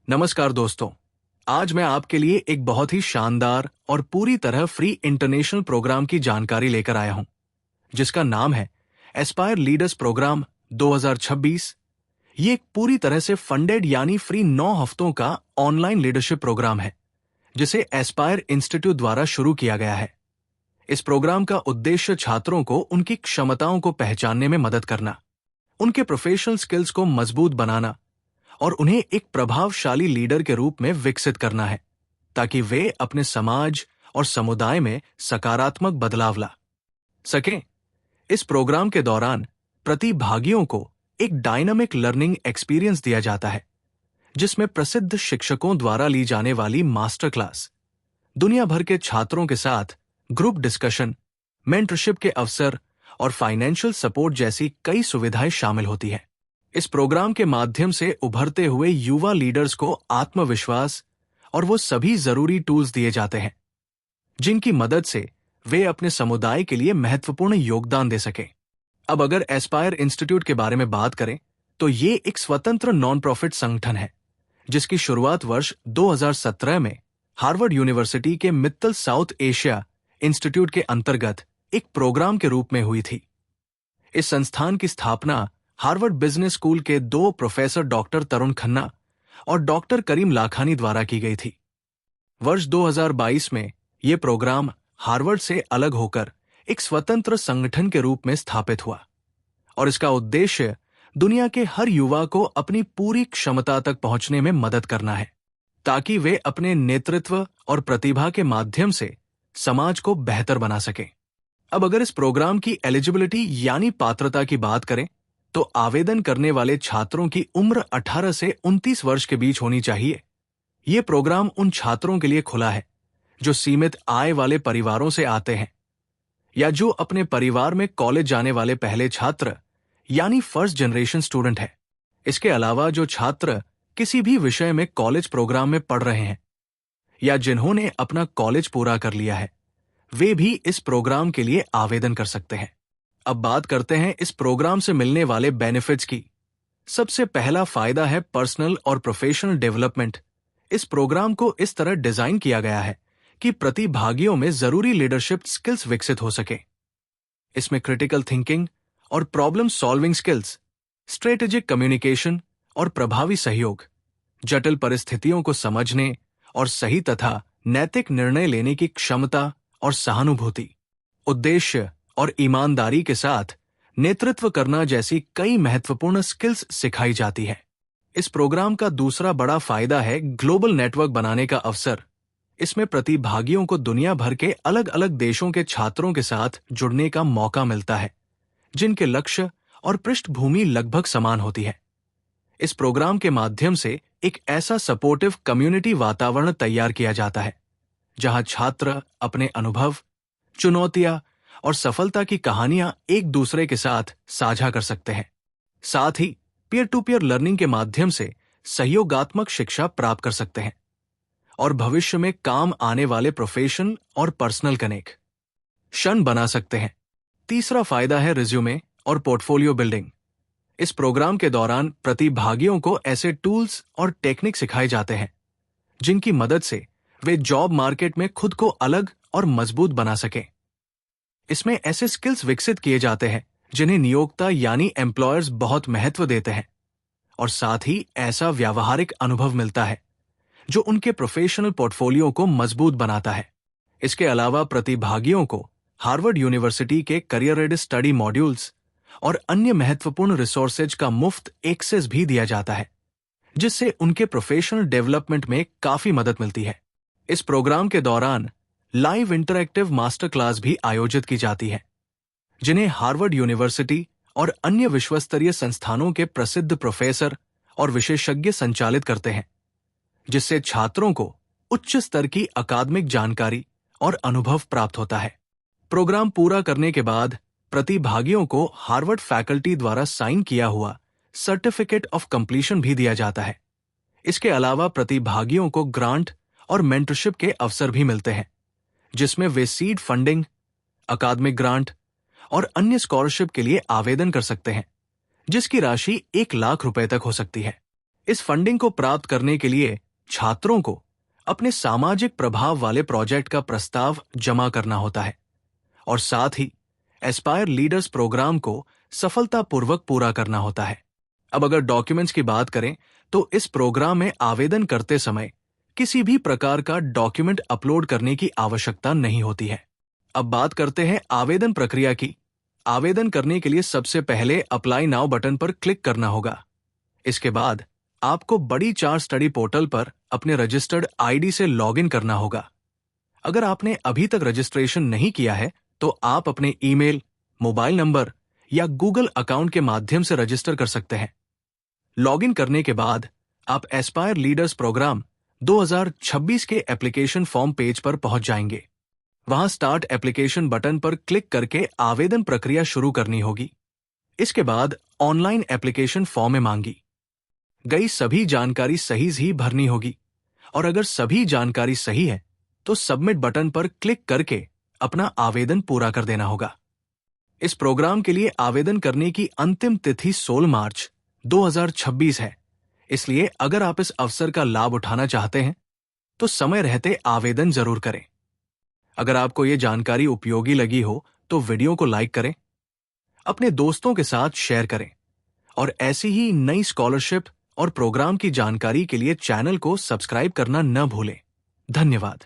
नमस्कार दोस्तों। आज मैं आपके लिए एक बहुत ही शानदार और पूरी तरह फ्री इंटरनेशनल प्रोग्राम की जानकारी लेकर आया हूं, जिसका नाम है एस्पायर लीडर्स प्रोग्राम 2026। ये एक पूरी तरह से फंडेड यानी फ्री 9 हफ्तों का ऑनलाइन लीडरशिप प्रोग्राम है, जिसे एस्पायर इंस्टीट्यूट द्वारा शुरू किया गया है। इस प्रोग्राम का उद्देश्य छात्रों को उनकी क्षमताओं को पहचानने में मदद करना, उनके प्रोफेशनल स्किल्स को मजबूत बनाना और उन्हें एक प्रभावशाली लीडर के रूप में विकसित करना है, ताकि वे अपने समाज और समुदाय में सकारात्मक बदलाव ला सकें। इस प्रोग्राम के दौरान प्रतिभागियों को एक डायनामिक लर्निंग एक्सपीरियंस दिया जाता है, जिसमें प्रसिद्ध शिक्षकों द्वारा ली जाने वाली मास्टर क्लास, दुनिया भर के छात्रों के साथ ग्रुप डिस्कशन, मेंटरशिप के अवसर और फाइनेंशियल सपोर्ट जैसी कई सुविधाएं शामिल होती है। इस प्रोग्राम के माध्यम से उभरते हुए युवा लीडर्स को आत्मविश्वास और वो सभी जरूरी टूल्स दिए जाते हैं, जिनकी मदद से वे अपने समुदाय के लिए महत्वपूर्ण योगदान दे सकें। अब अगर एस्पायर इंस्टीट्यूट के बारे में बात करें, तो ये एक स्वतंत्र नॉन प्रॉफिट संगठन है, जिसकी शुरुआत वर्ष 2017 में हार्वर्ड यूनिवर्सिटी के मित्तल साउथ एशिया इंस्टीट्यूट के अंतर्गत एक प्रोग्राम के रूप में हुई थी। इस संस्थान की स्थापना हार्वर्ड बिजनेस स्कूल के 2 प्रोफेसर डॉक्टर तरुण खन्ना और डॉक्टर करीम लाखानी द्वारा की गई थी। वर्ष 2022 में यह प्रोग्राम हार्वर्ड से अलग होकर एक स्वतंत्र संगठन के रूप में स्थापित हुआ और इसका उद्देश्य दुनिया के हर युवा को अपनी पूरी क्षमता तक पहुंचने में मदद करना है, ताकि वे अपने नेतृत्व और प्रतिभा के माध्यम से समाज को बेहतर बना सकें। अब अगर इस प्रोग्राम की एलिजिबिलिटी यानी पात्रता की बात करें, तो आवेदन करने वाले छात्रों की उम्र 18 से 29 वर्ष के बीच होनी चाहिए। यह प्रोग्राम उन छात्रों के लिए खुला है जो सीमित आय वाले परिवारों से आते हैं या जो अपने परिवार में कॉलेज जाने वाले पहले छात्र यानी फर्स्ट जनरेशन स्टूडेंट है। इसके अलावा जो छात्र किसी भी विषय में कॉलेज प्रोग्राम में पढ़ रहे हैं या जिन्होंने अपना कॉलेज पूरा कर लिया है, वे भी इस प्रोग्राम के लिए आवेदन कर सकते हैं। अब बात करते हैं इस प्रोग्राम से मिलने वाले बेनिफिट्स की। सबसे पहला फायदा है पर्सनल और प्रोफेशनल डेवलपमेंट। इस प्रोग्राम को इस तरह डिजाइन किया गया है कि प्रतिभागियों में जरूरी लीडरशिप स्किल्स विकसित हो सके। इसमें क्रिटिकल थिंकिंग और problem solving skills, strategic communication और प्रभावी सहयोग, जटिल परिस्थितियों को समझने और सही तथा नैतिक निर्णय लेने की क्षमता और सहानुभूति, उद्देश्य और ईमानदारी के साथ नेतृत्व करना जैसी कई महत्वपूर्ण स्किल्स सिखाई जाती है। इस प्रोग्राम का दूसरा बड़ा फायदा है ग्लोबल नेटवर्क बनाने का अवसर। इसमें प्रतिभागियों को दुनिया भर के अलग अलग देशों के छात्रों के साथ जुड़ने का मौका मिलता है, जिनके लक्ष्य और पृष्ठभूमि लगभग समान होती है। इस प्रोग्राम के माध्यम से एक ऐसा सपोर्टिव कम्युनिटी वातावरण तैयार किया जाता है, जहां छात्र अपने अनुभव, चुनौतियां और सफलता की कहानियां एक दूसरे के साथ साझा कर सकते हैं। साथ ही पीयर टू पीयर लर्निंग के माध्यम से सहयोगात्मक शिक्षा प्राप्त कर सकते हैं और भविष्य में काम आने वाले प्रोफेशनल और पर्सनल कनेक्शन बना सकते हैं। तीसरा फायदा है रिज्यूमे और पोर्टफोलियो बिल्डिंग। इस प्रोग्राम के दौरान प्रतिभागियों को ऐसे टूल्स और टेक्निक सिखाए जाते हैं, जिनकी मदद से वे जॉब मार्केट में खुद को अलग और मजबूत बना सकें। इसमें ऐसे स्किल्स विकसित किए जाते हैं जिन्हें नियोक्ता यानी एम्प्लॉयर्स बहुत महत्व देते हैं, और साथ ही ऐसा व्यावहारिक अनुभव मिलता है जो उनके प्रोफेशनल पोर्टफोलियो को मजबूत बनाता है। इसके अलावा प्रतिभागियों को हार्वर्ड यूनिवर्सिटी के करियर रेडी स्टडी मॉड्यूल्स और अन्य महत्वपूर्ण रिसोर्सेज का मुफ्त एक्सेस भी दिया जाता है, जिससे उनके प्रोफेशनल डेवलपमेंट में काफी मदद मिलती है। इस प्रोग्राम के दौरान लाइव इंटरैक्टिव मास्टर क्लास भी आयोजित की जाती है, जिन्हें हार्वर्ड यूनिवर्सिटी और अन्य विश्वस्तरीय संस्थानों के प्रसिद्ध प्रोफेसर और विशेषज्ञ संचालित करते हैं, जिससे छात्रों को उच्च स्तर की अकादमिक जानकारी और अनुभव प्राप्त होता है। प्रोग्राम पूरा करने के बाद प्रतिभागियों को हार्वर्ड फैकल्टी द्वारा साइन किया हुआ सर्टिफिकेट ऑफ कंप्लीशन भी दिया जाता है। इसके अलावा प्रतिभागियों को ग्रांट और मेंटरशिप के अवसर भी मिलते हैं, जिसमें वे सीड फंडिंग, अकादमिक ग्रांट और अन्य स्कॉलरशिप के लिए आवेदन कर सकते हैं, जिसकी राशि 1 लाख रुपए तक हो सकती है। इस फंडिंग को प्राप्त करने के लिए छात्रों को अपने सामाजिक प्रभाव वाले प्रोजेक्ट का प्रस्ताव जमा करना होता है और साथ ही एस्पायर लीडर्स प्रोग्राम को सफलतापूर्वक पूरा करना होता है। अब अगर डॉक्यूमेंट्स की बात करें तो इस प्रोग्राम में आवेदन करते समय किसी भी प्रकार का डॉक्यूमेंट अपलोड करने की आवश्यकता नहीं होती है। अब बात करते हैं आवेदन प्रक्रिया की। आवेदन करने के लिए सबसे पहले अप्लाई नाउ बटन पर क्लिक करना होगा। इसके बाद आपको बड़ी चार स्टडी पोर्टल पर अपने रजिस्टर्ड आईडी से लॉगिन करना होगा। अगर आपने अभी तक रजिस्ट्रेशन नहीं किया है तो आप अपने ईमेल, मोबाइल नंबर या गूगल अकाउंट के माध्यम से रजिस्टर कर सकते हैं। लॉगिन करने के बाद आप एस्पायर लीडर्स प्रोग्राम 2026 के एप्लीकेशन फॉर्म पेज पर पहुंच जाएंगे। वहां स्टार्ट एप्लीकेशन बटन पर क्लिक करके आवेदन प्रक्रिया शुरू करनी होगी। इसके बाद ऑनलाइन एप्लीकेशन फॉर्म में मांगी गई सभी जानकारी सही ही भरनी होगी और अगर सभी जानकारी सही है तो सबमिट बटन पर क्लिक करके अपना आवेदन पूरा कर देना होगा। इस प्रोग्राम के लिए आवेदन करने की अंतिम तिथि 16 मार्च 2026 है, इसलिए अगर आप इस अवसर का लाभ उठाना चाहते हैं तो समय रहते आवेदन जरूर करें। अगर आपको ये जानकारी उपयोगी लगी हो तो वीडियो को लाइक करें, अपने दोस्तों के साथ शेयर करें और ऐसी ही नई स्कॉलरशिप और प्रोग्राम की जानकारी के लिए चैनल को सब्सक्राइब करना न भूलें। धन्यवाद।